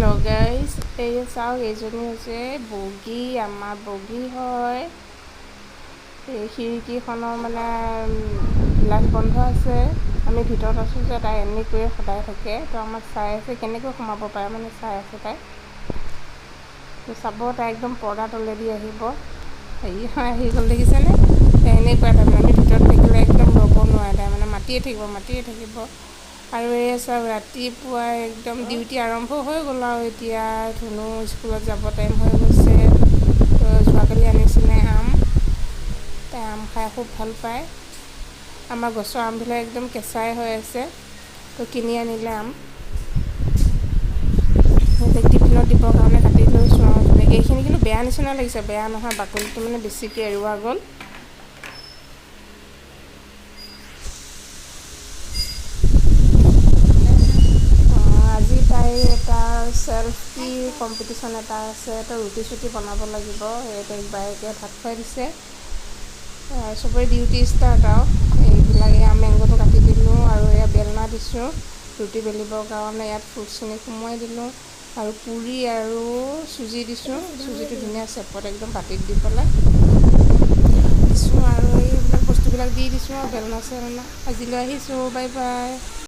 Hello guys, এই চাওক এইজনী হৈছে বগী আমাৰ বগী হয়। এই খিৰিকীখনৰ মানে গ্লাছ বন্ধ আছে, আমি ভিতৰত আছোঁ যে তাই এনেকৈয়ে সদায় থাকে। তো আমাক চাই আছে কেনেকৈ সোমাব পাৰে মানে চাই আছে তাই। তো চাব তাই একদম পৰ্দা তলেদি আহিব। আহি গ'ল দেখিছেনে? এনেকুৱা তাৰমানে আমি ভিতৰত থাকিলে একদম ৰ'ব নোৱাৰে, তাই মানে মাতিয়ে থাকিব। আৰু এই চাওক ৰাতিপুৱাই একদম ডিউটি আৰম্ভ হৈ গ'ল আৰু এতিয়া ধুনু স্কুলত যাব টাইম হৈ গৈছে। তো যোৱাকালি আনিছিলে আম, তাই আম খাই খুব ভাল পায়। আমাৰ গছৰ আমবিলাক একদম কেঁচাই হৈ আছে, তো কিনি আনিলে আম। সিহঁতক টিফিনত দিবৰ কাৰণে কাটি লৈছোঁ আৰু তেনেকৈ। এইখিনি কিন্তু বেয়া নিচিনা লাগিছে, বেয়া নহয়, বাকলিটো মানে বেছিকৈ এৰুৱা গ'ল। আজি তাই এটা চেল্ফি কম্পিটিশ্যন এটা আছে, তো ৰুটি চুটি বনাব লাগিব। সেই তাইক বায়েকে ভাত খুৱাই দিছে। চবৰে ডিউটি ষ্টাৰ্ট আৰু এইবিলাক এয়া মেংগোটো কাটি দিলোঁ আৰু এয়া বেলনা দিছোঁ ৰুটি বেলিবৰ কাৰণে। ইয়াত ফ্ৰুটছখিনি সোমোৱাই দিলোঁ আৰু পুৰি আৰু চুজি দিছোঁ। চুজিটো ধুনীয়া চেপত একদম বাতিত দি পেলাই দিছোঁ আৰু এইবিলাক বস্তুবিলাক দি দিছোঁ আৰু বেলনা চেলনা। আজিলৈ আহিছোঁ, বাই বাই।